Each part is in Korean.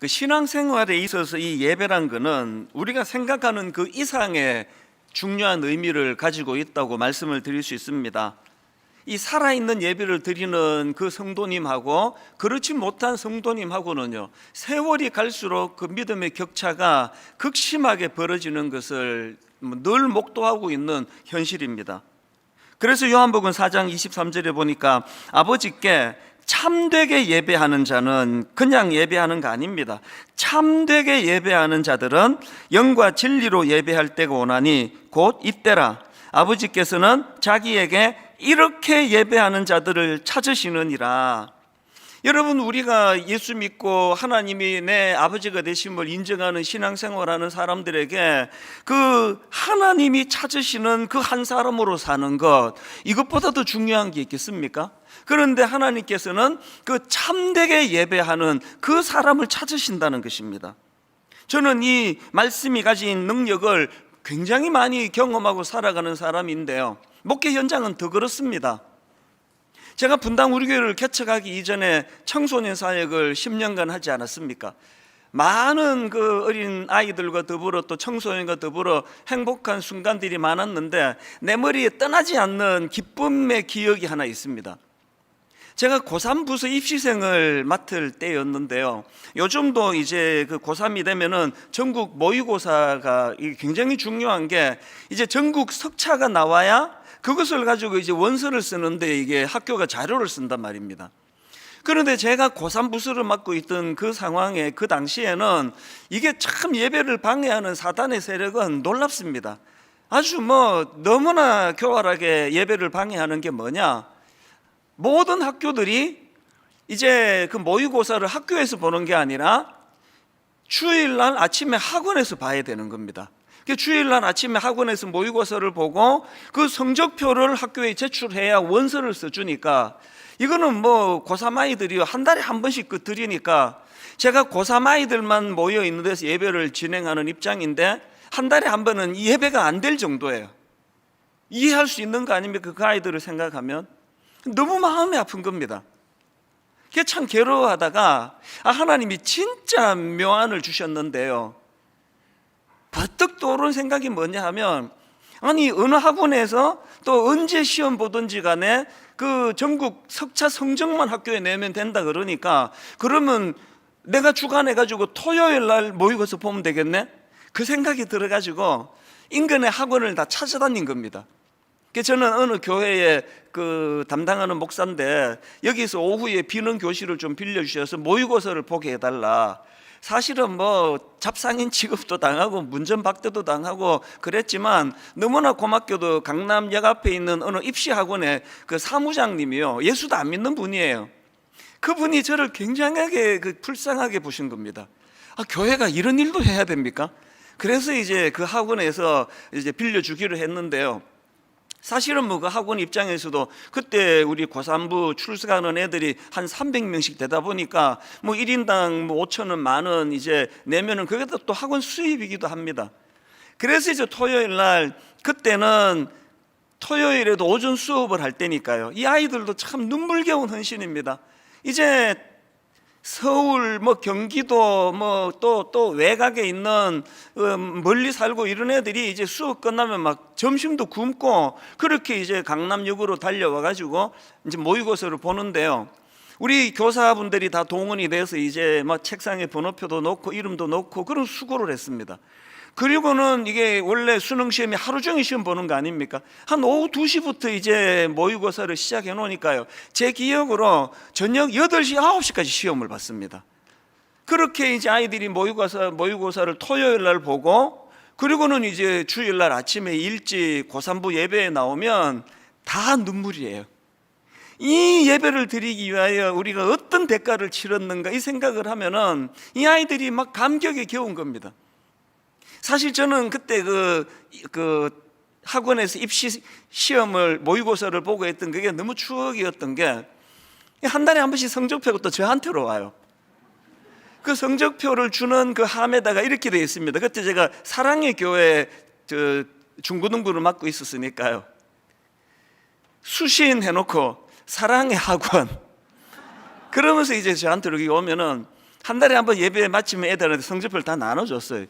그 신앙생활에 있어서 이 예배란 거는 우리가 생각하는 그 이상의 중요한 의미를 가지고 있다고 말씀을 드릴 수 있습니다. 이 살아있는 예배를 드리는 그 성도님하고 그렇지 못한 성도님하고는요, 세월이 갈수록 그 믿음의 격차가 극심하게 벌어지는 것을 늘 목도하고 있는 현실입니다. 그래서 요한복음 4장 23절에 보니까 아버지께 참되게 예배하는 자는 그냥 예배하는 거 아닙니다. 참되게 예배하는 자들은 영과 진리로 예배할 때가 오나니 곧 이때라. 아버지께서는 자기에게 이렇게 예배하는 자들을 찾으시느니라. 여러분, 우리가 예수 믿고 하나님이 내 아버지가 되심을 인정하는 신앙생활하는 사람들에게 그 하나님이 찾으시는 그 한 사람으로 사는 것, 이것보다 더 중요한 게 있겠습니까? 그런데 하나님께서는 그 참되게 예배하는 그 사람을 찾으신다는 것입니다. 저는 이 말씀이 가진 능력을 굉장히 많이 경험하고 살아가는 사람인데요, 목회 현장은 더 그렇습니다. 제가 분당 우리 교회를 개척하기 이전에 청소년 사역을 10년간 하지 않았습니까? 많은 그 어린 아이들과 더불어 또 청소년과 더불어 행복한 순간들이 많았는데 내 머리에 떠나지 않는 기쁨의 기억이 하나 있습니다. 제가 고3 부서 입시생을 맡을 때였는데요, 요즘도 이제 그 고3이 되면은 전국 모의고사가 굉장히 중요한 게 이제 전국 석차가 나와야 그것을 가지고 이제 원서를 쓰는데 이게 학교가 자료를 쓴단 말입니다. 그런데 제가 고3 부서를 맡고 있던 그 상황에 그 당시에는 이게 참 예배를 방해하는 사단의 세력은 놀랍습니다. 아주 너무나 교활하게 예배를 방해하는 게 뭐냐, 모든 학교들이 이제 그 모의고사를 학교에서 보는 게 아니라 주일날 아침에 학원에서 봐야 되는 겁니다. 주일날 아침에 학원에서 모의고사를 보고 그 성적표를 학교에 제출해야 원서를 써주니까, 이거는 고3 아이들이 한 달에 한 번씩 드리니까 제가 고3 아이들만 모여 있는 데서 예배를 진행하는 입장인데 한 달에 한 번은 이 예배가 안 될 정도예요. 이해할 수 있는 거 아닙니까? 그 아이들을 생각하면 너무 마음이 아픈 겁니다. 그게 참 괴로워하다가 하나님이 진짜 묘안을 주셨는데요, 버뜩 떠오른 생각이 뭐냐 하면, 아니 어느 학원에서 또 언제 시험 보든지 간에 그 전국 석차 성적만 학교에 내면 된다 그러니까, 그러면 내가 주관해가지고 토요일 날 모의고사 보면 되겠네? 그 생각이 들어가지고 인근의 학원을 다 찾아다닌 겁니다. 저는 어느 교회에 그 담당하는 목사인데 여기서 오후에 비는 교실을 좀 빌려주셔서 모의고사를 보게 해달라. 사실은 잡상인 취급도 당하고 문전박대도 당하고 그랬지만, 너무나 고맙게도 강남역 앞에 있는 어느 입시학원의 그 사무장님이요, 예수도 안 믿는 분이에요. 그분이 저를 굉장하게 불쌍하게 보신 겁니다. 교회가 이런 일도 해야 됩니까? 그래서 이제 그 학원에서 이제 빌려주기로 했는데요, 사실은 그 학원 입장에서도 그때 우리 고3부 출석하는 애들이 한 300명씩 되다 보니까 1인당 5,000원, 10,000원 이제 내면은 그게 또 학원 수입이기도 합니다. 그래서 이제 토요일 날, 그때는 토요일에도 오전 수업을 할 때니까요, 이 아이들도 참 눈물겨운 헌신입니다. 이제 서울, 경기도, 또 외곽에 있는 멀리 살고 이런 애들이 이제 수업 끝나면 막 점심도 굶고 그렇게 이제 강남역으로 달려와가지고 이제 모의고사를 보는데요, 우리 교사분들이 다 동원이 돼서 이제 책상에 번호표도 놓고 이름도 놓고 그런 수고를 했습니다. 그리고는 이게 원래 수능 시험이 하루 종일 시험 보는 거 아닙니까? 한 오후 2시부터 이제 모의고사를 시작해 놓으니까요, 제 기억으로 저녁 8시, 9시까지 시험을 봤습니다. 그렇게 이제 아이들이 모의고사를 토요일 날 보고, 그리고는 이제 주일 날 아침에 일찍 고3부 예배에 나오면 다 눈물이에요. 이 예배를 드리기 위하여 우리가 어떤 대가를 치렀는가, 이 생각을 하면은 이 아이들이 막 감격에 겨운 겁니다. 사실 저는 그때 그 학원에서 입시 시험을 모의고사를 보고 했던 그게 너무 추억이었던 게, 한 달에 한 번씩 성적표가 또 저한테로 와요. 그 성적표를 주는 그 함에다가 이렇게 되어 있습니다. 그때 제가 사랑의 교회 중고등부를 맡고 있었으니까요, 수신 해놓고 사랑의 학원 그러면서 이제 저한테 여기 오면은 한 달에 한 번 예배 마치면 애들한테 성적표를 다 나눠줬어요.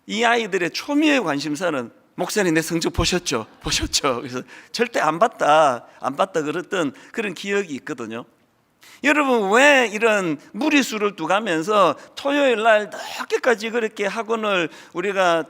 이 아이들의 초미의 관심사는 목사님 내 성적 보셨죠? 보셨죠? 그래서 절대 안 봤다 그랬던 그런 기억이 있거든요. 여러분, 왜 이런 무리수를 두가면서 토요일 날 늦게까지 그렇게 학원을 우리가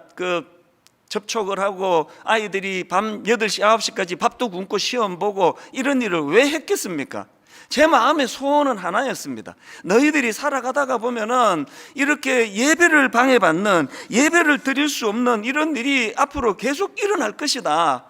접촉을 하고 아이들이 밤 8시, 9시까지 밥도 굶고 시험 보고 이런 일을 왜 했겠습니까? 제 마음의 소원은 하나였습니다. 너희들이 살아가다가 보면은 이렇게 예배를 방해받는, 예배를 드릴 수 없는 이런 일이 앞으로 계속 일어날 것이다.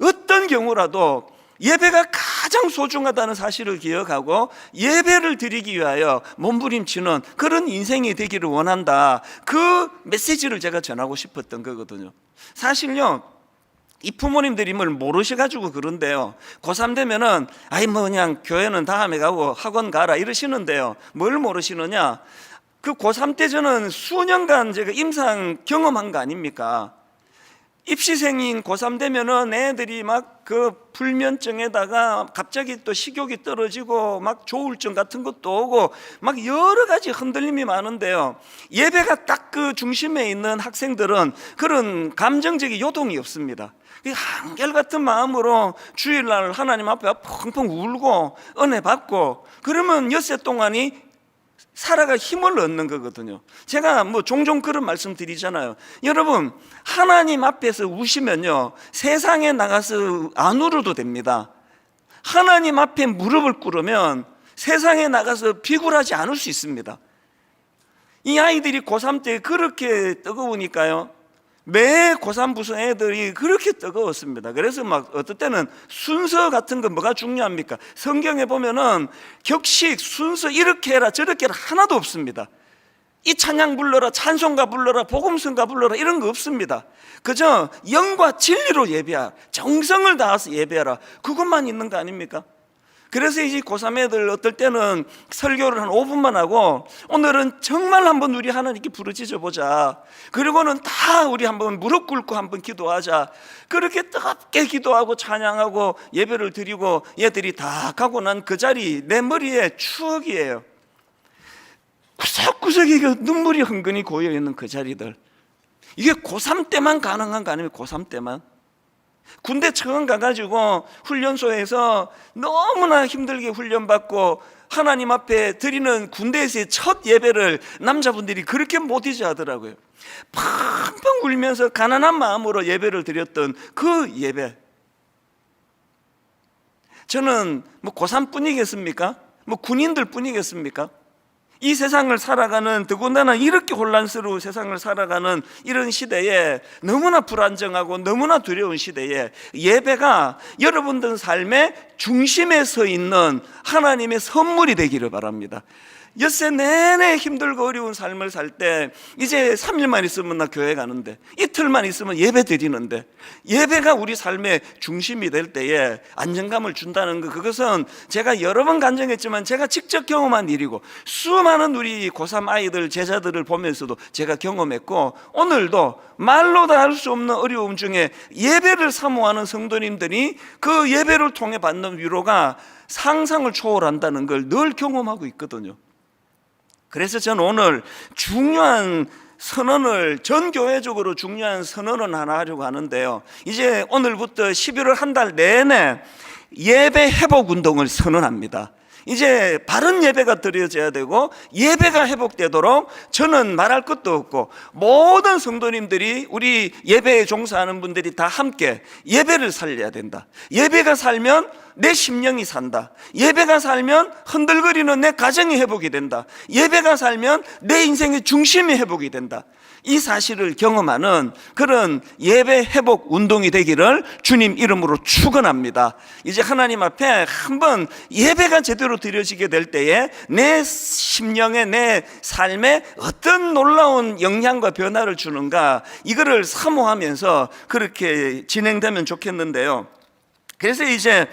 어떤 경우라도 예배가 가장 소중하다는 사실을 기억하고 예배를 드리기 위하여 몸부림치는 그런 인생이 되기를 원한다. 그 메시지를 제가 전하고 싶었던 거거든요. 사실요, 이 부모님들이 뭘 모르셔가지고 그런데요, 고3 되면은 그냥 교회는 다음에 가고 학원 가라 이러시는데요, 뭘 모르시느냐, 그 고3 때 저는 수년간 제가 임상 경험한 거 아닙니까? 입시생인 고3 되면은 애들이 막 그 불면증에다가 갑자기 또 식욕이 떨어지고 막 조울증 같은 것도 오고 막 여러 가지 흔들림이 많은데요, 예배가 딱 그 중심에 있는 학생들은 그런 감정적인 요동이 없습니다. 한결같은 마음으로 주일날 하나님 앞에 펑펑 울고 은혜 받고 그러면 엿새 동안이 살아갈 힘을 얻는 거거든요. 제가 종종 그런 말씀 드리잖아요. 여러분, 하나님 앞에서 우시면요, 세상에 나가서 안 울어도 됩니다. 하나님 앞에 무릎을 꿇으면 세상에 나가서 비굴하지 않을 수 있습니다. 이 아이들이 고3 때 그렇게 뜨거우니까요, 매 고3 부서 애들이 그렇게 뜨거웠습니다. 그래서 막 어떨 때는 순서 같은 거 뭐가 중요합니까? 성경에 보면은 격식, 순서 이렇게 해라 저렇게 해라 하나도 없습니다. 이 찬양 불러라, 찬송가 불러라, 복음성가 불러라 이런 거 없습니다. 그저 영과 진리로 예배하라, 정성을 다해서 예배하라, 그것만 있는 거 아닙니까? 그래서 이제 고3 애들 어떨 때는 설교를 한 5분만 하고 오늘은 정말 한번 우리 하나님께 부르짖어 보자, 그리고는 다 우리 한번 무릎 꿇고 한번 기도하자, 그렇게 뜨겁게 기도하고 찬양하고 예배를 드리고 얘들이 다 가고 난 그 자리 내 머리에 추억이에요. 구석구석에 눈물이 흥건히 고여있는 그 자리들, 이게 고3 때만 가능한 거 아닙니까? 고3 때만. 군대 처음 가가지고 훈련소에서 너무나 힘들게 훈련받고 하나님 앞에 드리는 군대에서의 첫 예배를 남자분들이 그렇게 못 잊어하더라고요. 펑펑 울면서 가난한 마음으로 예배를 드렸던 그 예배, 저는 고3 뿐이겠습니까? 군인들 뿐이겠습니까? 이 세상을 살아가는, 더군다나 이렇게 혼란스러운 세상을 살아가는 이런 시대에, 너무나 불안정하고 너무나 두려운 시대에 예배가 여러분들 삶의 중심에 서 있는 하나님의 선물이 되기를 바랍니다. 엿새 내내 힘들고 어려운 삶을 살 때 이제 3일만 있으면 나 교회 가는데, 이틀만 있으면 예배 드리는데, 예배가 우리 삶의 중심이 될 때에 안정감을 준다는 것, 그것은 제가 여러 번 간증했지만 제가 직접 경험한 일이고 수많은 우리 고3 아이들 제자들을 보면서도 제가 경험했고, 오늘도 말로 다 할 수 없는 어려움 중에 예배를 사모하는 성도님들이 그 예배를 통해 받는 위로가 상상을 초월한다는 걸 늘 경험하고 있거든요. 그래서 저는 오늘 중요한 선언을, 전 교회적으로 중요한 선언을 하나 하려고 하는데요, 이제 오늘부터 11월 한 달 내내 예배 회복 운동을 선언합니다. 이제 바른 예배가 드려져야 되고 예배가 회복되도록 저는 말할 것도 없고 모든 성도님들이, 우리 예배에 종사하는 분들이 다 함께 예배를 살려야 된다. 예배가 살면 내 심령이 산다. 예배가 살면 흔들거리는 내 가정이 회복이 된다. 예배가 살면 내 인생의 중심이 회복이 된다. 이 사실을 경험하는 그런 예배 회복 운동이 되기를 주님 이름으로 축원합니다. 이제 하나님 앞에 한번 예배가 제대로 드려지게 될 때에 내 심령에, 내 삶에 어떤 놀라운 영향과 변화를 주는가, 이거를 사모하면서 그렇게 진행되면 좋겠는데요. 그래서 이제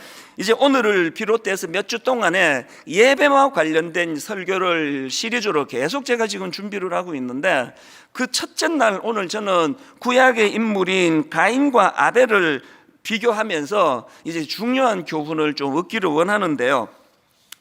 오늘을 비롯해서 몇 주 동안에 예배와 관련된 설교를 시리즈로 계속 제가 지금 준비를 하고 있는데, 그 첫째 날 오늘 저는 구약의 인물인 가인과 아벨을 비교하면서 이제 중요한 교훈을 좀 얻기를 원하는데요.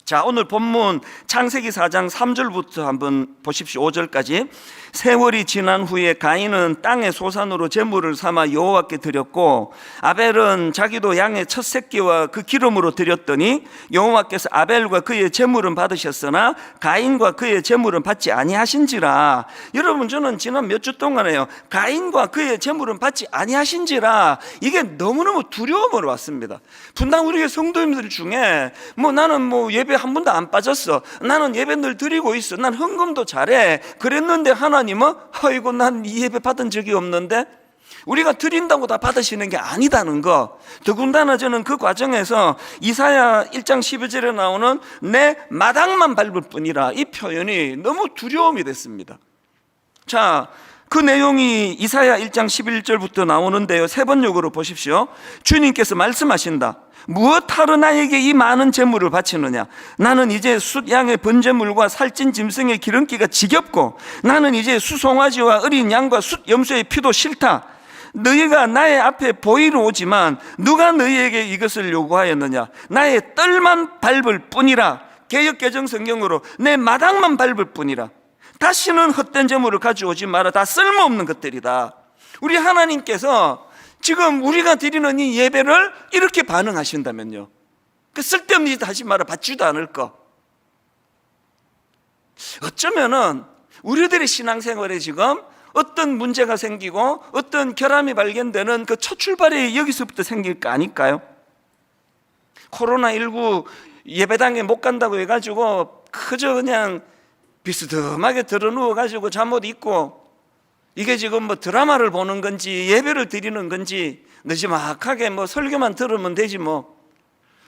자, 오늘 본문 창세기 4장 3절부터 한번 보십시오. 5절까지. 세월이 지난 후에 가인은 땅의 소산으로 제물을 삼아 여호와께 드렸고 아벨은 자기도 양의 첫 새끼와 그 기름으로 드렸더니 여호와께서 아벨과 그의 제물은 받으셨으나 가인과 그의 제물은 받지 아니하신지라. 여러분, 저는 지난 몇 주 동안에요, 가인과 그의 제물은 받지 아니하신지라, 이게 너무너무 두려움으로 왔습니다. 분당 우리 성도님들 중에 나는 예배 한 번도 안 빠졌어, 나는 예배 늘 드리고 있어, 난 헌금도 잘해, 그랬는데 하나님은 아이고 난 이 예배 받은 적이 없는데, 우리가 드린다고 다 받으시는 게 아니다는 거. 더군다나 저는 그 과정에서 이사야 1장 12절에 나오는 내 마당만 밟을 뿐이라, 이 표현이 너무 두려움이 됐습니다. 자, 그 내용이 이사야 1장 11절부터 나오는데요, 세 번역으로 보십시오. 주님께서 말씀하신다. 무엇하러 나에게 이 많은 제물을 바치느냐? 나는 이제 숫양의 번제물과 살찐 짐승의 기름기가 지겹고 나는 이제 수송아지와 어린 양과 숫염소의 피도 싫다. 너희가 나의 앞에 보이러 오지만 누가 너희에게 이것을 요구하였느냐? 나의 뜰만 밟을 뿐이라. 개역개정 성경으로 내 마당만 밟을 뿐이라. 다시는 헛된 제물을 가져오지 마라. 다 쓸모없는 것들이다. 우리 하나님께서 지금 우리가 드리는 이 예배를 이렇게 반응하신다면요, 그 쓸데없는 짓 하지 마라. 받지도 않을 거. 어쩌면은 우리들의 신앙생활에 지금 어떤 문제가 생기고 어떤 결함이 발견되는 그 첫 출발이 여기서부터 생길 거 아닐까요? 코로나19 예배당에 못 간다고 해가지고 그저 그냥 비스듬하게 들어누워가지고 잠옷 입고, 이게 지금 드라마를 보는 건지 예배를 드리는 건지 느지막하게 설교만 들으면 되지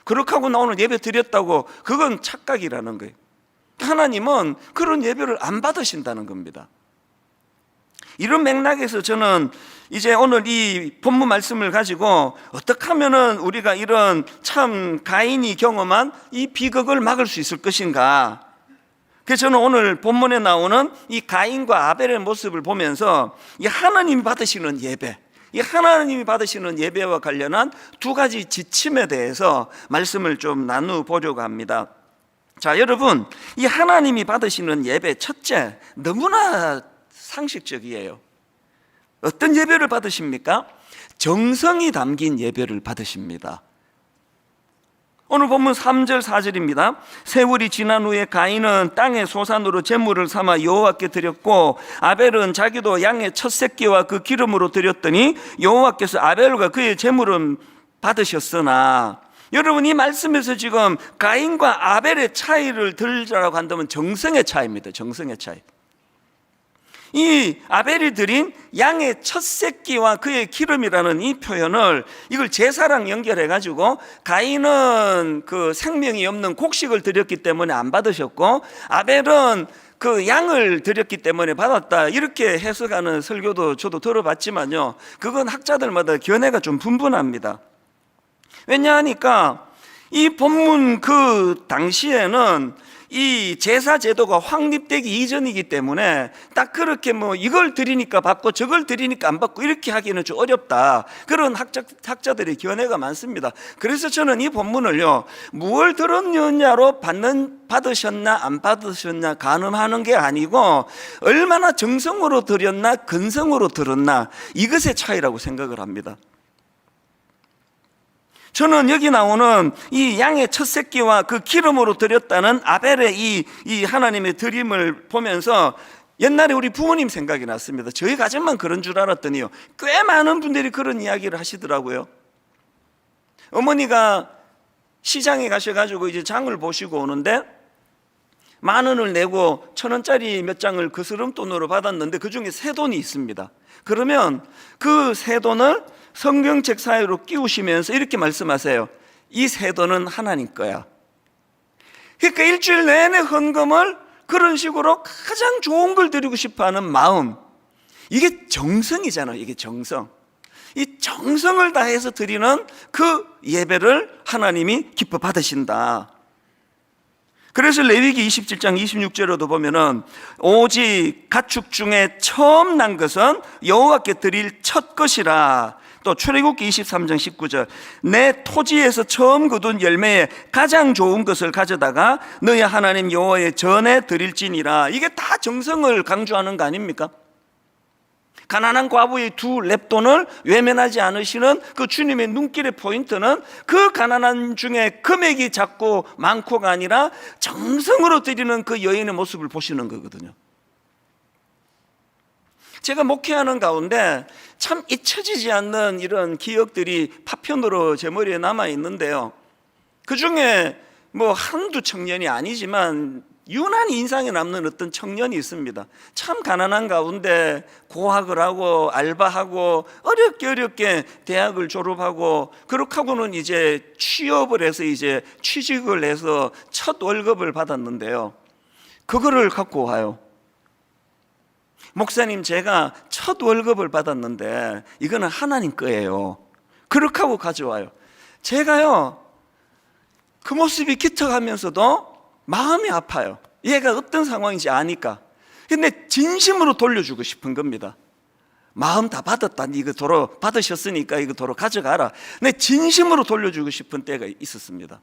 그렇게 하고 나 오늘 예배 드렸다고, 그건 착각이라는 거예요. 하나님은 그런 예배를 안 받으신다는 겁니다. 이런 맥락에서 저는 이제 오늘 이 본문 말씀을 가지고 어떻게 하면은 우리가 이런 참 가인이 경험한 이 비극을 막을 수 있을 것인가. 그래서 저는 오늘 본문에 나오는 이 가인과 아벨의 모습을 보면서 이 하나님이 받으시는 예배, 이 하나님이 받으시는 예배와 관련한 두 가지 지침에 대해서 말씀을 좀 나누보려고 합니다. 자, 여러분, 이 하나님이 받으시는 예배, 첫째, 너무나 상식적이에요. 어떤 예배를 받으십니까? 정성이 담긴 예배를 받으십니다. 오늘 본문 3절 4절입니다. 세월이 지난 후에 가인은 땅의 소산으로 제물을 삼아 여호와께 드렸고 아벨은 자기도 양의 첫 새끼와 그 기름으로 드렸더니 여호와께서 아벨과 그의 제물은 받으셨으나. 여러분, 이 말씀에서 지금 가인과 아벨의 차이를 들자라고 한다면 정성의 차이입니다. 정성의 차이. 이 아벨이 드린 양의 첫 새끼와 그의 기름이라는 이 표현을, 이걸 제사랑 연결해 가지고 가인은 그 생명이 없는 곡식을 드렸기 때문에 안 받으셨고 아벨은 그 양을 드렸기 때문에 받았다, 이렇게 해석하는 설교도 저도 들어봤지만요, 그건 학자들마다 견해가 좀 분분합니다. 왜냐하니까 이 본문 그 당시에는 이 제사 제도가 확립되기 이전이기 때문에 딱 그렇게 이걸 드리니까 받고 저걸 드리니까 안 받고 이렇게 하기는 좀 어렵다, 그런 학자들의 견해가 많습니다. 그래서 저는 이 본문을요, 무엇을 들었느냐로 받으셨나 안 받으셨나 가늠하는 게 아니고 얼마나 정성으로 드렸나 근성으로 들었나, 이것의 차이라고 생각을 합니다. 저는 여기 나오는 이 양의 첫 새끼와 그 기름으로 드렸다는 아벨의 이 하나님의 드림을 보면서 옛날에 우리 부모님 생각이 났습니다. 저희 가정만 그런 줄 알았더니요, 꽤 많은 분들이 그런 이야기를 하시더라고요. 어머니가 시장에 가셔가지고 이제 장을 보시고 오는데 10,000원을 내고 1,000원짜리 몇 장을 그 스름돈으로 받았는데 그 중에 새 돈이 있습니다. 그러면 그 새 돈을 성경책 사이로 끼우시면서 이렇게 말씀하세요. 이 새 돈은 하나님 거야. 그러니까 일주일 내내 헌금을 그런 식으로 가장 좋은 걸 드리고 싶어하는 마음, 이게 정성이잖아요. 이게 정성. 이 정성을 다해서 드리는 그 예배를 하나님이 기뻐 받으신다. 그래서 레위기 27장 26절에도 보면은 오직 가축 중에 처음 난 것은 여호와께 드릴 첫 것이라. 또 출애굽기 23장 19절, 내 토지에서 처음 거둔 열매에 가장 좋은 것을 가져다가 너희 하나님 여호와의 전에 드릴지니라. 이게 다 정성을 강조하는 거 아닙니까? 가난한 과부의 두 렙돈을 외면하지 않으시는 그 주님의 눈길의 포인트는 그 가난한 중에 금액이 작고 많고가 아니라 정성으로 드리는 그 여인의 모습을 보시는 거거든요. 제가 목회하는 가운데 참 잊혀지지 않는 이런 기억들이 파편으로 제 머리에 남아 있는데요, 그 중에 뭐 한두 청년이 아니지만 유난히 인상에 남는 어떤 청년이 있습니다. 참 가난한 가운데 고학을 하고 알바하고 어렵게 대학을 졸업하고 그렇게 하고는 이제 취업을 해서 이제 취직을 해서 첫 월급을 받았는데요, 그거를 갖고 와요. 목사님, 제가 첫 월급을 받았는데 이거는 하나님 거예요. 그렇게 하고 가져와요. 제가요, 그 모습이 기특하면서도 마음이 아파요. 얘가 어떤 상황인지 아니까. 근데 진심으로 돌려주고 싶은 겁니다. 마음 다 받았다, 이거 도로 받으셨으니까 이거 도로 가져가라. 내 진심으로 돌려주고 싶은 때가 있었습니다.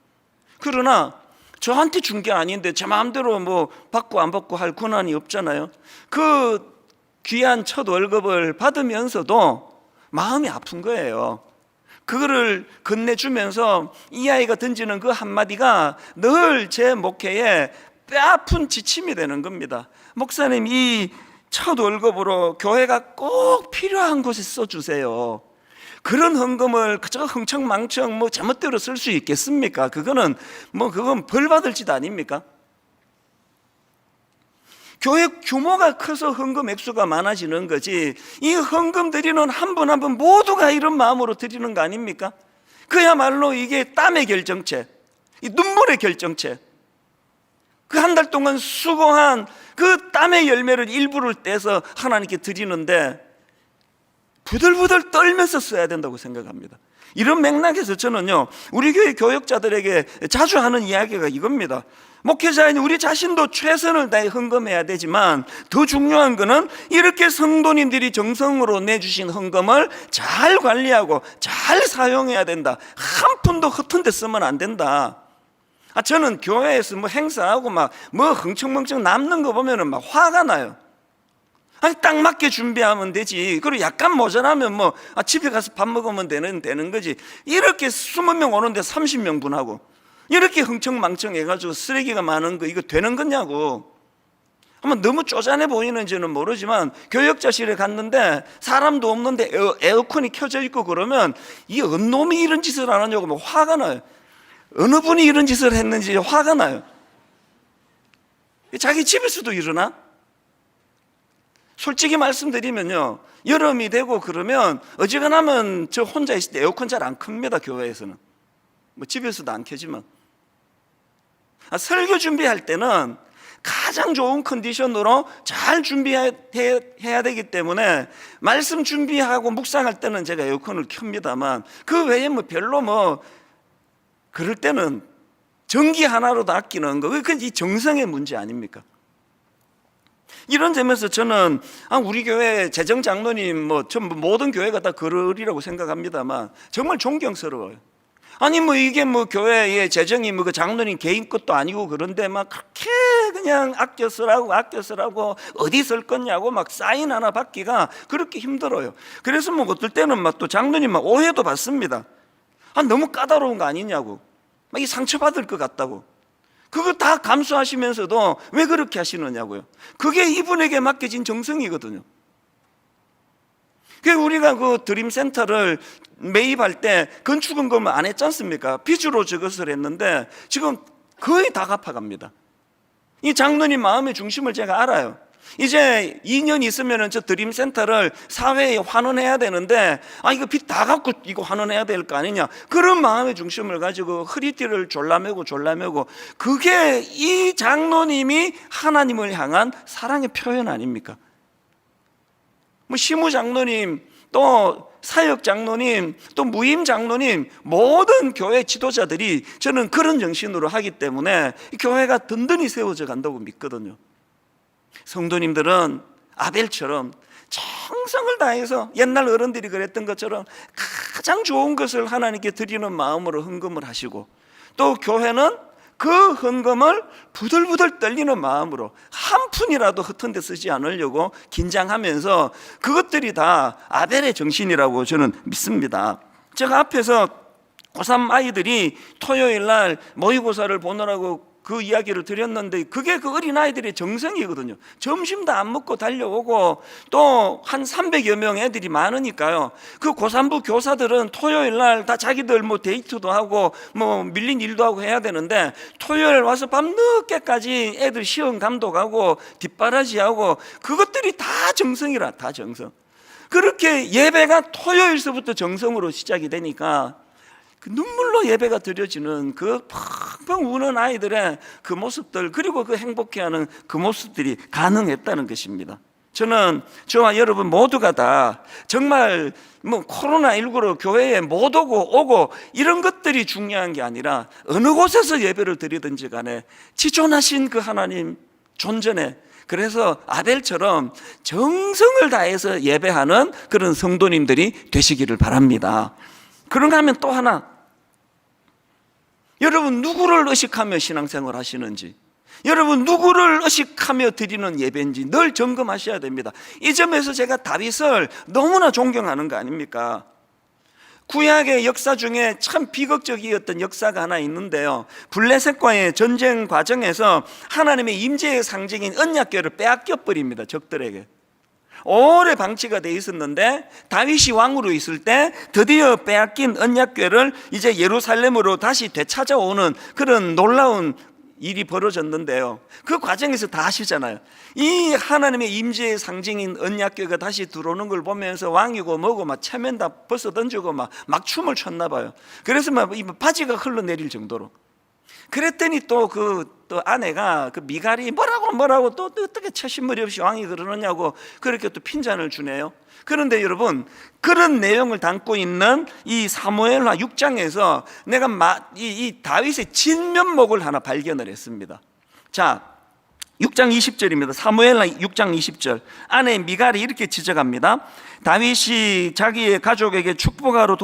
그러나 저한테 준 게 아닌데 제 마음대로 뭐 받고 안 받고 할 권한이 없잖아요. 그 귀한 첫 월급을 받으면서도 마음이 아픈 거예요. 그거를 건네주면서 이 아이가 던지는 그 한마디가 늘 제 목회에 뼈아픈 지침이 되는 겁니다. 목사님, 이 첫 월급으로 교회가 꼭 필요한 곳에 써주세요. 그런 헌금을 그저 흥청망청 뭐 제멋대로 쓸 수 있겠습니까? 그건 벌 받을 짓 아닙니까? 교회 규모가 커서 헌금 액수가 많아지는 거지, 이 헌금 드리는 한 분 한 분 모두가 이런 마음으로 드리는 거 아닙니까? 그야말로 이게 땀의 결정체, 이 눈물의 결정체. 그 한 달 동안 수고한 그 땀의 열매를 일부를 떼서 하나님께 드리는데 부들부들 떨면서 써야 된다고 생각합니다. 이런 맥락에서 저는요, 우리 교회 교역자들에게 자주 하는 이야기가 이겁니다. 목회자인 우리 자신도 최선을 다해 헌금해야 되지만 더 중요한 것은 이렇게 성도님들이 정성으로 내주신 헌금을 잘 관리하고 잘 사용해야 된다. 한 푼도 허튼 데 쓰면 안 된다. 저는 교회에서 뭐 행사하고 막 뭐 흥청망청 남는 거 보면은 막 화가 나요. 아니, 딱 맞게 준비하면 되지. 그리고 약간 모자라면 뭐 집에 가서 밥 먹으면 되는 거지. 이렇게 20명 오는데 30명 분하고 이렇게 흥청망청 해가지고 쓰레기가 많은 거 이거 되는 거냐고. 한번 너무 쪼잔해 보이는지는 모르지만 교역자실에 갔는데 사람도 없는데 에어컨이 켜져 있고 그러면 이 어느 놈이 이런 짓을 안 하냐고 막 화가 나요. 어느 분이 이런 짓을 했는지 화가 나요. 자기 집에서도 일어나? 솔직히 말씀드리면요, 여름이 되고 그러면 어지간하면 저 혼자 있을 때 에어컨 잘 안 큽니다. 교회에서는 뭐 집에서도 안 켜지만. 설교 준비할 때는 가장 좋은 컨디션으로 잘 준비해야 되기 때문에 말씀 준비하고 묵상할 때는 제가 에어컨을 켭니다만 그 외에 뭐 별로 뭐 그럴 때는 전기 하나로도 아끼는 거, 그건 이 정성의 문제 아닙니까? 이런 점에서 저는 우리 교회 재정 장로님 뭐 전부 모든 교회가 다 그러리라고 생각합니다만 정말 존경스러워요. 아니 뭐 이게 뭐 교회의 재정이 뭐 그 장로님 개인 것도 아니고 그런데 막 그렇게 그냥 아껴 쓰라고 어디 쓸 거냐고 막 사인 하나 받기가 그렇게 힘들어요. 그래서 뭐 어떨 때는 막 또 장로님 막 오해도 받습니다. 너무 까다로운 거 아니냐고, 막 이 상처받을 것 같다고. 그거 다 감수하시면서도 왜 그렇게 하시느냐고요. 그게 이분에게 맡겨진 정성이거든요. 그 우리가 그 드림센터를 매입할 때 건축헌금을 안 했지 않습니까? 빚으로 저것을 했는데 지금 거의 다 갚아갑니다. 이 장로님 마음의 중심을 제가 알아요. 이제 2년 있으면 저 드림센터를 사회에 환원해야 되는데 이거 빚 다 갚고 이거 환원해야 될 거 아니냐, 그런 마음의 중심을 가지고 허리띠를 졸라매고 그게 이 장로님이 하나님을 향한 사랑의 표현 아닙니까? 뭐 시무 장로님, 또 사역 장로님, 또 무임 장로님, 모든 교회 지도자들이 저는 그런 정신으로 하기 때문에 교회가 든든히 세워져 간다고 믿거든요. 성도님들은 아벨처럼 정성을 다해서 옛날 어른들이 그랬던 것처럼 가장 좋은 것을 하나님께 드리는 마음으로 헌금을 하시고, 또 교회는 그 헌금을 부들부들 떨리는 마음으로 한 푼이라도 허튼 데 쓰지 않으려고 긴장하면서, 그것들이 다 아벨의 정신이라고 저는 믿습니다. 제가 앞에서 고3 아이들이 토요일 날 모의고사를 보느라고 그 이야기를 드렸는데, 그게 그 어린아이들의 정성이거든요. 점심도 안 먹고 달려오고, 또 한 300여 명 애들이 많으니까요, 그 고3부 교사들은 토요일 날 다 자기들 뭐 데이트도 하고 뭐 밀린 일도 하고 해야 되는데, 토요일 와서 밤늦게까지 애들 시험 감독하고 뒷바라지하고, 그것들이 다 정성이라, 다 정성. 그렇게 예배가 토요일서부터 정성으로 시작이 되니까 그 눈물로 예배가 드려지는 그 펑펑 우는 아이들의 그 모습들, 그리고 그 행복해하는 그 모습들이 가능했다는 것입니다. 저는 저와 여러분 모두가 다 정말 뭐 코로나19로 교회에 못 오고 이런 것들이 중요한 게 아니라, 어느 곳에서 예배를 드리든지 간에 지존하신 그 하나님 존전에, 그래서 아벨처럼 정성을 다해서 예배하는 그런 성도님들이 되시기를 바랍니다. 그런가 하면 또 하나, 여러분 누구를 의식하며 신앙생활 하시는지, 여러분 누구를 의식하며 드리는 예배인지 늘 점검하셔야 됩니다. 이 점에서 제가 다윗을 너무나 존경하는 거 아닙니까? 구약의 역사 중에 참 비극적이었던 역사가 하나 있는데요, 블레셋과의 전쟁 과정에서 하나님의 임재의 상징인 언약궤를 빼앗겨 버립니다. 적들에게 오래 방치가 돼 있었는데, 다윗이 왕으로 있을 때 드디어 빼앗긴 언약궤를 이제 예루살렘으로 다시 되찾아오는 그런 놀라운 일이 벌어졌는데요, 그 과정에서 다 아시잖아요. 이 하나님의 임재의 상징인 언약궤가 다시 들어오는 걸 보면서 왕이고 뭐고 막 체면 다 벗어 던지고 막 춤을 췄나 봐요. 그래서 막 바지가 흘러내릴 정도로. 그랬더니 또 아내가 그 미갈이 뭐라고 또 어떻게 채신머리 없이 왕이 그러느냐고 그렇게 또 핀잔을 주네요. 그런데 여러분, 그런 내용을 담고 있는 이 사무엘하 6장에서 내가 이 다윗의 진면목을 하나 발견을 했습니다. 자, 6장 20절입니다. 사무엘하 6장 20절. 아내 미갈이 이렇게 지적합니다. 다윗이 자기의 가족에게 축복하러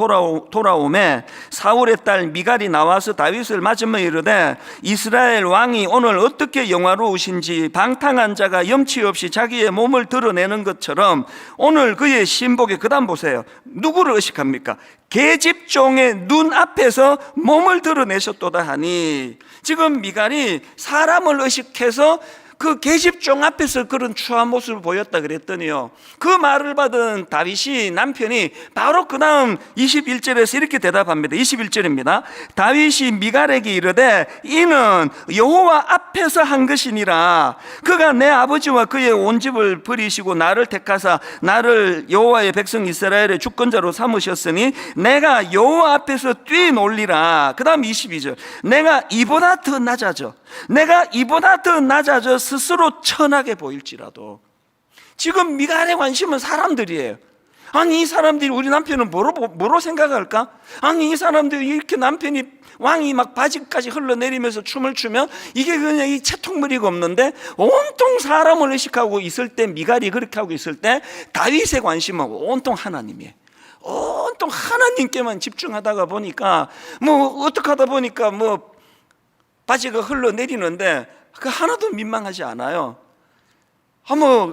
돌아오매 사울의 딸 미갈이 나와서 다윗을 맞으며 이르되, 이스라엘 왕이 오늘 어떻게 영화로우신지 방탕한 자가 염치 없이 자기의 몸을 드러내는 것처럼 오늘 그의 신복에, 그 다음 보세요, 누구를 의식합니까? 계집종의 눈 앞에서 몸을 드러내셨도다 하니, 지금 미갈이 사람을 의식해서 그 계집종 앞에서 그런 추한 모습을 보였다 그랬더니요, 그 말을 받은 다윗이, 남편이 바로 그 다음 21절에서 이렇게 대답합니다. 21절입니다. 다윗이 미갈에게 이르되, 이는 여호와 앞에서 한 것이니라. 그가 내 아버지와 그의 온 집을 버리시고 나를 택하사 나를 여호와의 백성 이스라엘의 주권자로 삼으셨으니 내가 여호와 앞에서 뛰놀리라. 그 다음 22절. 내가 이보다 더 낮아져 스스로 천하게 보일지라도. 지금 미갈의 관심은 사람들이에요. 아니, 이 사람들이 우리 남편은 뭐로 생각할까? 아니, 이 사람들이 이렇게 남편이 왕이 막 바지까지 흘러내리면서 춤을 추면 이게 그냥 이 채통머리가 없는데 온통 사람을 의식하고 있을 때, 미갈이 그렇게 하고 있을 때 다윗의 관심은 온통 하나님이에요. 온통 하나님께만 집중하다가 보니까 어떻게 하다 보니까 바지가 흘러내리는데 그 하나도 민망하지 않아요.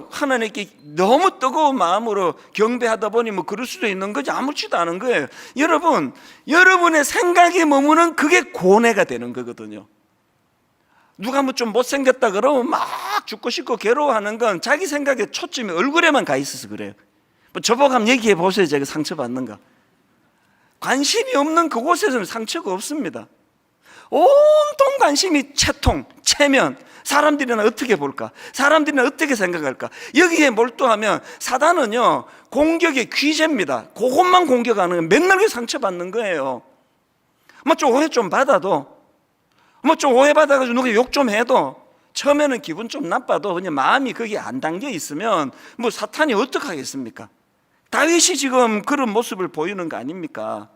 하나님께 너무 뜨거운 마음으로 경배하다 보니 그럴 수도 있는 거지, 아무렇지도 않은 거예요. 여러분, 여러분의 생각이 머무는 그게 고뇌가 되는 거거든요. 누가 좀 못생겼다 그러면 막 죽고 싶고 괴로워하는 건 자기 생각에 초점이 얼굴에만 가 있어서 그래요. 저보고 한번 얘기해 보세요. 제가 상처받는가. 관심이 없는 그곳에서는 상처가 없습니다. 온통 관심이 채통, 체면, 사람들이나 어떻게 볼까, 사람들이나 어떻게 생각할까, 여기에 몰두하면 사단은요, 공격의 귀재입니다. 그것만 공격하는 거예요. 맨날 상처받는 거예요. 좀 오해 좀 받아도, 좀 오해받아가지고 누가 욕 좀 해도 처음에는 기분 좀 나빠도 그냥 마음이 거기에 안 담겨 있으면 사탄이 어떡하겠습니까? 다윗이 지금 그런 모습을 보이는 거 아닙니까?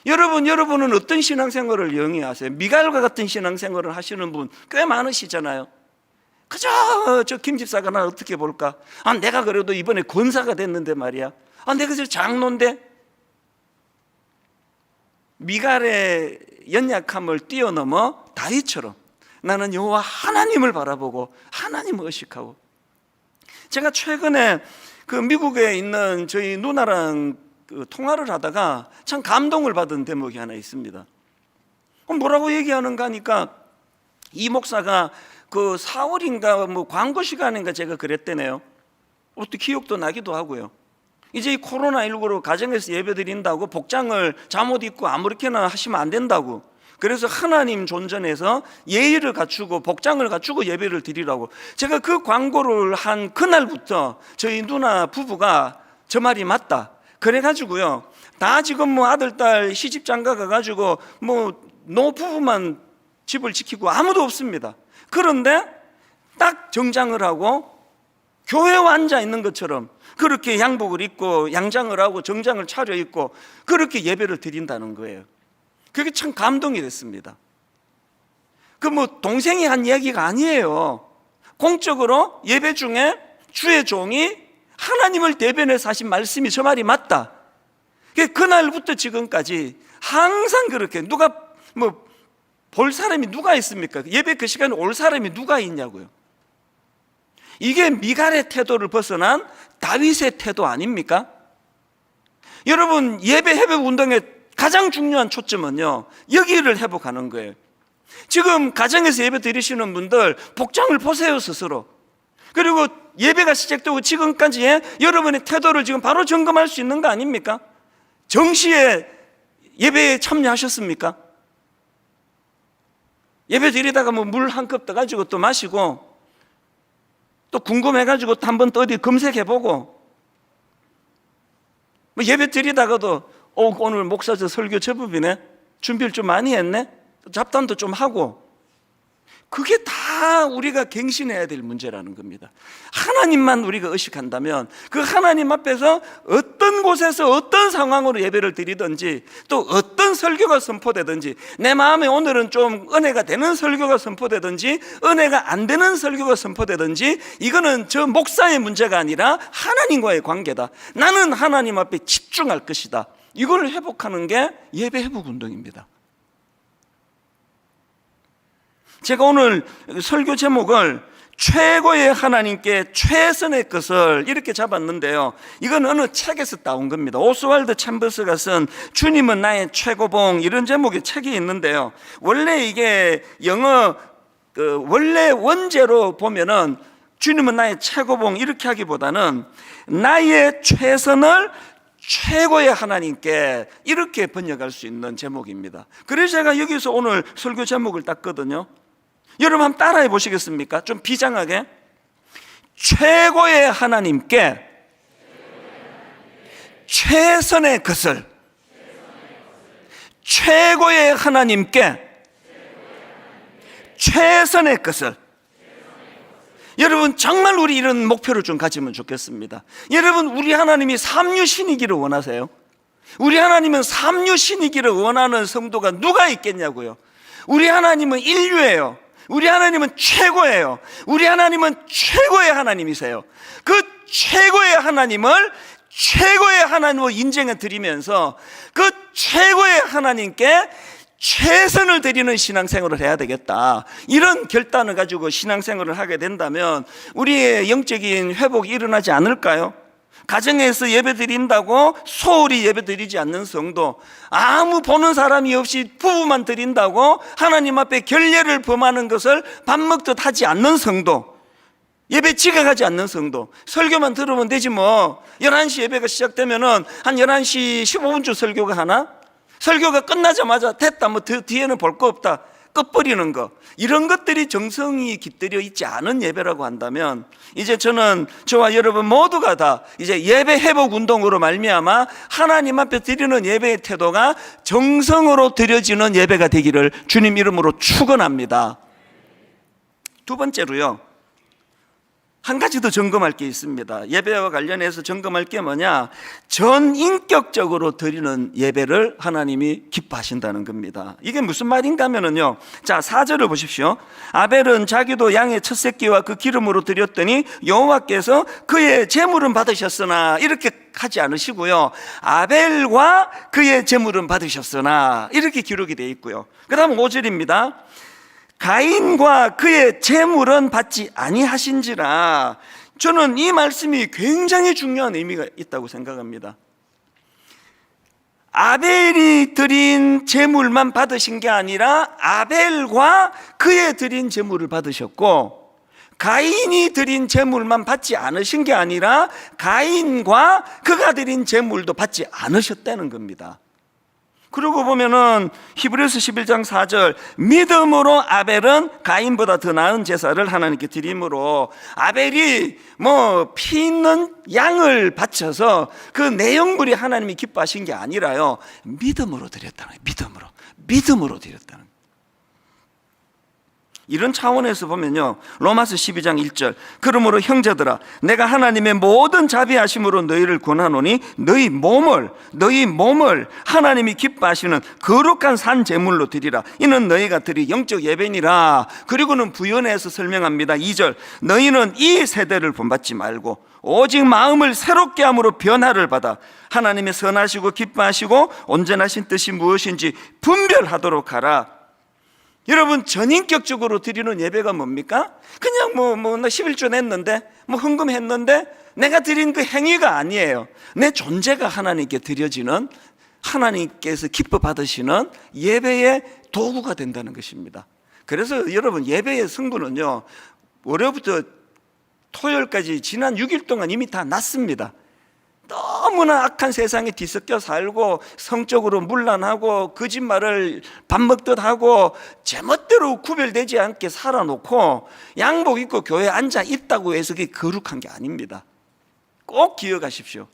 여러분은 어떤 신앙생활을 영위하세요? 미갈과 같은 신앙생활을 하시는 분 꽤 많으시잖아요. 그저 저 김 집사가 나 어떻게 볼까? 내가 그래도 이번에 권사가 됐는데 말이야. 내가 저 장로인데. 미갈의 연약함을 뛰어넘어 다윗처럼 나는 여호와 하나님을 바라보고 하나님을 의식하고. 제가 최근에 그 미국에 있는 저희 누나랑 통화를 하다가 참 감동을 받은 대목이 하나 있습니다. 뭐라고 얘기하는가 하니까 이 목사가 그 4월인가 뭐 광고 시간인가 제가 그랬대네요. 어떻게 기억도 나기도 하고요. 이제 이 코로나19로 가정에서 예배 드린다고 복장을 잠옷 입고 아무렇게나 하시면 안 된다고, 그래서 하나님 존전에서 예의를 갖추고 복장을 갖추고 예배를 드리라고. 제가 그 광고를 한 그날부터 저희 누나 부부가 저 말이 맞다 그래가지고요, 다 지금 뭐 아들 딸 시집 장가 가가지고 뭐 노부부만 집을 지키고 아무도 없습니다. 그런데 딱 정장을 하고 교회에 앉아 있는 것처럼 그렇게 양복을 입고 양장을 하고 정장을 차려입고 그렇게 예배를 드린다는 거예요. 그게 참 감동이 됐습니다. 그 뭐 동생이 한 이야기가 아니에요. 공적으로 예배 중에 주의 종이 하나님을 대변해서 하신 말씀이 저 말이 맞다. 그날부터 지금까지 항상 그렇게, 누가 뭐 볼 사람이 누가 있습니까? 예배 그 시간에 올 사람이 누가 있냐고요. 이게 미갈의 태도를 벗어난 다윗의 태도 아닙니까? 여러분, 예배 회복 운동의 가장 중요한 초점은요, 여기를 회복하는 거예요. 지금 가정에서 예배 드리시는 분들 복장을 보세요, 스스로. 그리고 예배가 시작되고 지금까지의 여러분의 태도를 지금 바로 점검할 수 있는 거 아닙니까? 정시에 예배에 참여하셨습니까? 예배 드리다가 뭐 물 한 컵 떠가지고 또 마시고, 또 궁금해가지고 또 한번 또 어디 검색해보고, 뭐 예배 드리다가도 오늘 목사 저 설교 제법이네, 준비를 좀 많이 했네, 잡담도 좀 하고. 그게 다 우리가 갱신해야 될 문제라는 겁니다. 하나님만 우리가 의식한다면 그 하나님 앞에서 어떤 곳에서 어떤 상황으로 예배를 드리든지, 또 어떤 설교가 선포되든지, 내 마음에 오늘은 좀 은혜가 되는 설교가 선포되든지 은혜가 안 되는 설교가 선포되든지, 이거는 저 목사의 문제가 아니라 하나님과의 관계다. 나는 하나님 앞에 집중할 것이다. 이걸 회복하는 게 예배 회복 운동입니다. 제가 오늘 설교 제목을 최고의 하나님께 최선의 것을 이렇게 잡았는데요, 이건 어느 책에서 따온 겁니다. 오스왈드 챔버스가 쓴 주님은 나의 최고봉, 이런 제목의 책이 있는데요, 원래 이게 영어 원래 원제로 보면은 주님은 나의 최고봉 이렇게 하기보다는 나의 최선을 최고의 하나님께, 이렇게 번역할 수 있는 제목입니다. 그래서 제가 여기서 오늘 설교 제목을 땄거든요. 여러분 한번 따라해 보시겠습니까? 좀 비장하게. 최고의 하나님께 최선의 것을, 최고의 하나님께 최선의 것을. 여러분 정말 우리 이런 목표를 좀 가지면 좋겠습니다. 여러분, 우리 하나님이 삼류신이기를 원하세요? 우리 하나님은 삼류신이기를 원하는 성도가 누가 있겠냐고요. 우리 하나님은 인류예요. 우리 하나님은 최고예요. 우리 하나님은 최고의 하나님이세요. 그 최고의 하나님을 최고의 하나님으로 인정해 드리면서 그 최고의 하나님께 최선을 드리는 신앙생활을 해야 되겠다, 이런 결단을 가지고 신앙생활을 하게 된다면 우리의 영적인 회복이 일어나지 않을까요? 가정에서 예배 드린다고 소홀히 예배 드리지 않는 성도, 아무 보는 사람이 없이 부부만 드린다고 하나님 앞에 결례를 범하는 것을 밥 먹듯 하지 않는 성도, 예배 지각하지 않는 성도, 설교만 들으면 되지 뭐. 11시 예배가 시작되면은 한 11시 15분쯤 설교가 하나? 설교가 끝나자마자 됐다, 뭐 뒤에는 볼 거 없다, 끝버리는 거, 이런 것들이 정성이 깃들여 있지 않은 예배라고 한다면, 이제 저는 저와 여러분 모두가 다 이제 예배 회복 운동으로 말미암아 하나님 앞에 드리는 예배의 태도가 정성으로 드려지는 예배가 되기를 주님 이름으로 축원합니다. 두 번째로요, 한 가지 더 점검할 게 있습니다. 예배와 관련해서 점검할 게 뭐냐? 전인격적으로 드리는 예배를 하나님이 기뻐하신다는 겁니다. 이게 무슨 말인가 하면요, 자 4절을 보십시오. 아벨은 자기도 양의 첫 새끼와 그 기름으로 드렸더니 여호와께서 그의 제물은 받으셨으나, 이렇게 하지 않으시고요, 아벨과 그의 제물은 받으셨으나, 이렇게 기록이 되어 있고요. 그 다음 5절입니다. 가인과 그의 제물은 받지 아니하신지라. 저는 이 말씀이 굉장히 중요한 의미가 있다고 생각합니다. 아벨이 드린 제물만 받으신 게 아니라 아벨과 그의 드린 제물을 받으셨고, 가인이 드린 제물만 받지 않으신 게 아니라 가인과 그가 드린 제물도 받지 않으셨다는 겁니다. 그러고 보면은 히브리서 11장 4절, 믿음으로 아벨은 가인보다 더 나은 제사를 하나님께 드림으로, 아벨이 피 있는 양을 바쳐서 그 내용물이 하나님이 기뻐하신 게 아니라요, 믿음으로 드렸다는 거예요. 믿음으로 드렸다는 거예요. 이런 차원에서 보면요, 로마서 12장 1절, 그러므로 형제들아 내가 하나님의 모든 자비하심으로 너희를 권하노니 너희 몸을 하나님이 기뻐하시는 거룩한 산 제물로 드리라. 이는 너희가 드릴 영적 예배니라. 그리고는 부연해서 설명합니다. 2절, 너희는 이 세대를 본받지 말고 오직 마음을 새롭게 함으로 변화를 받아 하나님의 선하시고 기뻐하시고 온전하신 뜻이 무엇인지 분별하도록 하라. 여러분, 전인격적으로 드리는 예배가 뭡니까? 그냥 나 11조 냈는데, 헌금했는데, 내가 드린 그 행위가 아니에요. 내 존재가 하나님께 드려지는, 하나님께서 기뻐 받으시는 예배의 도구가 된다는 것입니다. 그래서 여러분, 예배의 성분은요, 월요일부터 토요일까지 지난 6일 동안 이미 다 났습니다. 너무나 악한 세상에 뒤섞여 살고, 성적으로 문란하고, 거짓말을 밥 먹듯 하고, 제멋대로 구별되지 않게 살아놓고 양복 입고 교회에 앉아 있다고 해서 그게 거룩한 게 아닙니다. 꼭 기억하십시오.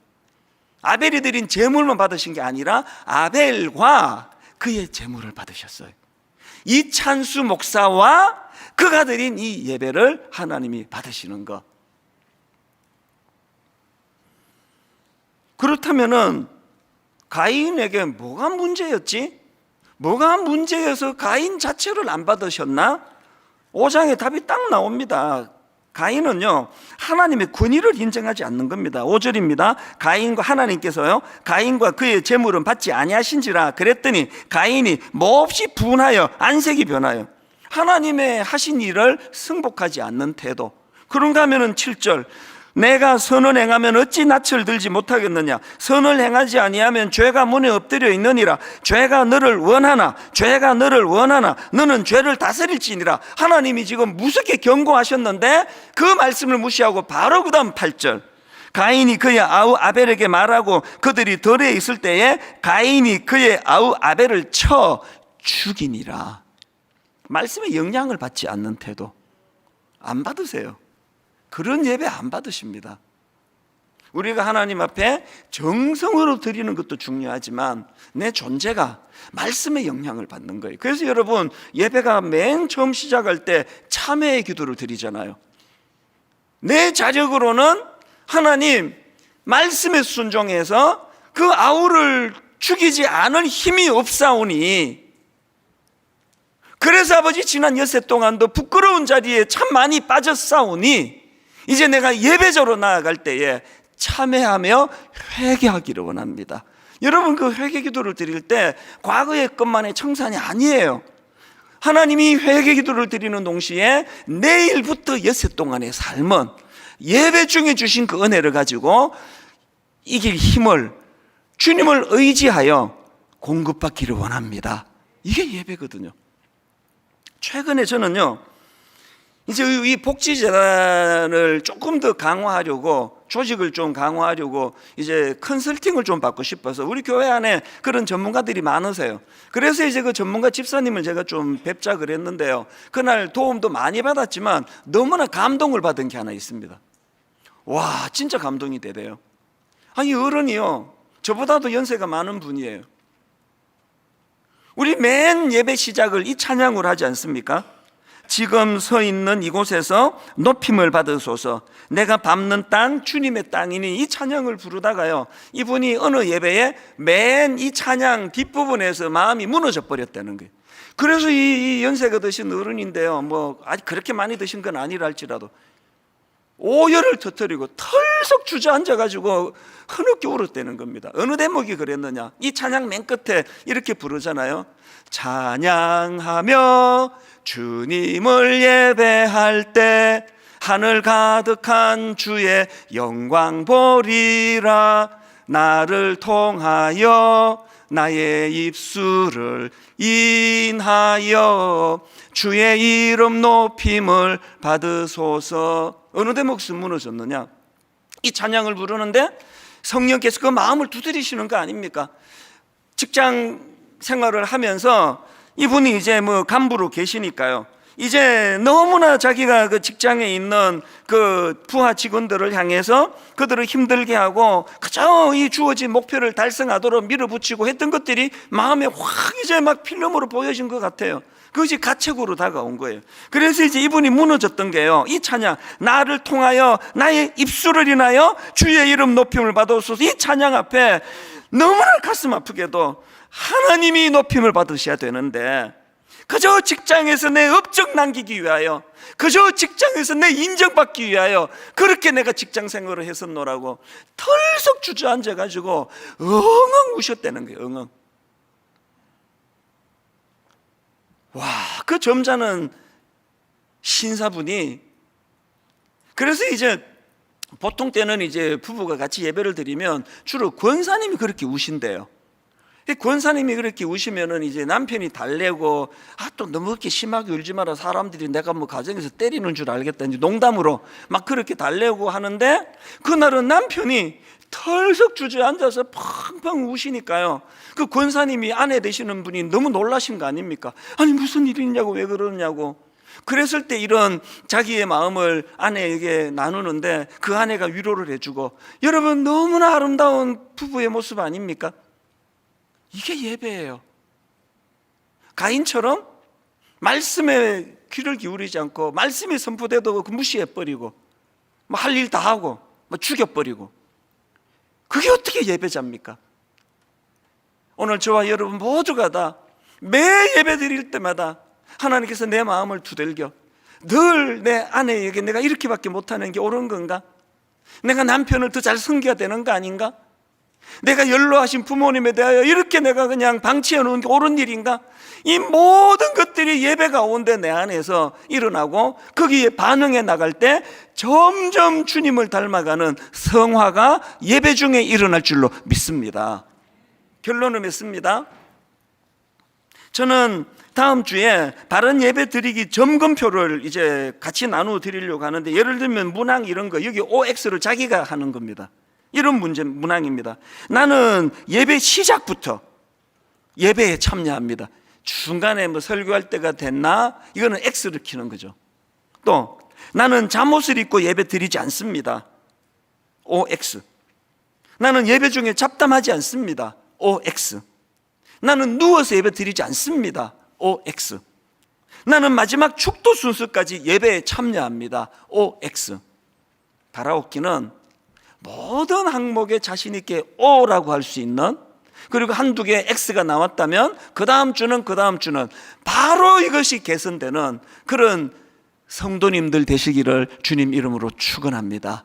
아벨이 드린 제물만 받으신 게 아니라 아벨과 그의 제물을 받으셨어요. 이찬수 목사와 그가 드린 이 예배를 하나님이 받으시는 것. 그렇다면은 가인에게 뭐가 문제였지? 뭐가 문제여서 가인 자체를 안 받으셨나? 5장에 답이 딱 나옵니다. 가인은요, 하나님의 권위를 인정하지 않는 겁니다. 5절입니다. 가인과 하나님께서요, 가인과 그의 제물은 받지 아니하신지라 그랬더니 가인이 몹시 분하여 안색이 변하여 하나님의 하신 일을 승복하지 않는 태도. 그런가 하면은 7절, 내가 선을 행하면 어찌 낯을 들지 못하겠느냐? 선을 행하지 아니하면 죄가 문에 엎드려 있느니라. 죄가 너를 원하나 너는 죄를 다스릴지니라. 하나님이 지금 무섭게 경고하셨는데 그 말씀을 무시하고 바로 그 다음 8절, 가인이 그의 아우 아벨에게 말하고 그들이 들에 있을 때에 가인이 그의 아우 아벨을 쳐 죽이니라. 말씀에 영향을 받지 않는 태도 안 받으세요. 그런 예배 안 받으십니다. 우리가 하나님 앞에 정성으로 드리는 것도 중요하지만 내 존재가 말씀의 영향을 받는 거예요. 그래서 여러분, 예배가 맨 처음 시작할 때 참회의 기도를 드리잖아요. 내 자력으로는 하나님 말씀에 순종해서 그 아우를 죽이지 않을 힘이 없사오니, 그래서 아버지 지난 엿새 동안도 부끄러운 자리에 참 많이 빠졌사오니 이제 내가 예배자로 나아갈 때에 참회하며 회개하기를 원합니다. 여러분, 그 회개 기도를 드릴 때 과거의 것만의 청산이 아니에요. 하나님이 회개 기도를 드리는 동시에 내일부터 엿새 동안의 삶은 예배 중에 주신 그 은혜를 가지고 이길 힘을 주님을 의지하여 공급받기를 원합니다. 이게 예배거든요. 최근에 저는요, 이제 이 복지재단을 조금 더 강화하려고, 조직을 좀 강화하려고 이제 컨설팅을 좀 받고 싶어서, 우리 교회 안에 그런 전문가들이 많으세요. 그래서 이제 그 전문가 집사님을 제가 좀 뵙자 그랬는데요, 그날 도움도 많이 받았지만 너무나 감동을 받은 게 하나 있습니다. 와, 진짜 감동이 되대요. 아니, 어른이요, 저보다도 연세가 많은 분이에요. 우리 맨 예배 시작을 이 찬양으로 하지 않습니까? 지금 서 있는 이곳에서 높임을 받으소서. 내가 밟는 땅 주님의 땅이니, 이 찬양을 부르다가요, 이분이 어느 예배에 맨 이 찬양 뒷부분에서 마음이 무너져 버렸다는 거예요. 그래서 이 연세가 드신 어른인데요, 뭐 아직 그렇게 많이 드신 건 아니라 할지라도 오열을 터뜨리고 털썩 주저앉아가지고 흐느껴 울었다는 겁니다. 어느 대목이 그랬느냐, 이 찬양 맨 끝에 이렇게 부르잖아요. 찬양하며 주님을 예배할 때 하늘 가득한 주의 영광 보리라. 나를 통하여 나의 입술을 인하여 주의 이름 높임을 받으소서. 어느 대목에서 무너졌느냐, 이 찬양을 부르는데 성령께서 그 마음을 두드리시는 거 아닙니까? 직장 생활을 하면서 이분이 이제 뭐 간부로 계시니까요, 이제 너무나 자기가 그 직장에 있는 그 부하 직원들을 향해서 그들을 힘들게 하고 그저 이 주어진 목표를 달성하도록 밀어붙이고 했던 것들이 마음에 확 이제 막 필름으로 보여진 것 같아요. 그것이 가책으로 다가온 거예요. 그래서 이제 이분이 무너졌던 게요, 이 찬양, 나를 통하여 나의 입술을 인하여 주의 이름 높임을 받으소서. 이 찬양 앞에 너무나 가슴 아프게도 하나님이 높임을 받으셔야 되는데, 그저 직장에서 내 업적 남기기 위하여, 그저 직장에서 내 인정받기 위하여 그렇게 내가 직장 생활을 했었노라고 털썩 주저앉아가지고 엉엉 우셨다는 거예요. 엉엉. 와, 그 점잖은 신사분이, 그래서 이제 보통 때는 이제 부부가 같이 예배를 드리면 주로 권사님이 그렇게 우신대요. 권사님이 그렇게 우시면은 이제 남편이 달래고, 또 너무 그렇게 심하게 울지 마라, 사람들이 내가 뭐 가정에서 때리는 줄 알겠다, 이제 농담으로 막 그렇게 달래고 하는데, 그날은 남편이 털썩 주저앉아서 펑펑 우시니까요, 그 권사님이 아내 되시는 분이 너무 놀라신 거 아닙니까? 아니 무슨 일이 있냐고, 왜 그러냐고. 그랬을 때 이런 자기의 마음을 아내에게 나누는데 그 아내가 위로를 해주고, 여러분 너무나 아름다운 부부의 모습 아닙니까? 이게 예배예요. 가인처럼 말씀에 귀를 기울이지 않고 말씀이 선포돼도 무시해버리고 뭐 할 일 다 하고 뭐 죽여버리고, 그게 어떻게 예배자입니까? 오늘 저와 여러분 모두가 다 매 예배 드릴 때마다 하나님께서 내 마음을 두들겨 늘 내 아내에게 내가 이렇게밖에 못하는 게 옳은 건가? 내가 남편을 더 잘 섬겨야 되는 거 아닌가? 내가 연로하신 부모님에 대하여 이렇게 내가 그냥 방치해 놓은 게 옳은 일인가? 이 모든 것들이 예배 가운데 내 안에서 일어나고 거기에 반응해 나갈 때 점점 주님을 닮아가는 성화가 예배 중에 일어날 줄로 믿습니다. 결론을 맺습니다. 저는 다음 주에 바른 예배 드리기 점검표를 이제 같이 나누어 드리려고 하는데, 예를 들면 문항 이런 거, 여기 OX를 자기가 하는 겁니다. 이런 문항입니다. 나는 예배 시작부터 예배에 참여합니다. 중간에 뭐 설교할 때가 됐나? 이거는 X를 키는 거죠. 또 나는 잠옷을 입고 예배 드리지 않습니다. OX. 나는 예배 중에 잡담하지 않습니다. OX. 나는 누워서 예배 드리지 않습니다. OX. 나는 마지막 축도 순서까지 예배에 참여합니다. OX. 바라옵기는 모든 항목에 자신 있게 O라고 할 수 있는, 그리고 한두 개 X가 나왔다면 그 다음 주는 바로 이것이 개선되는 그런 성도님들 되시기를 주님 이름으로 축원합니다.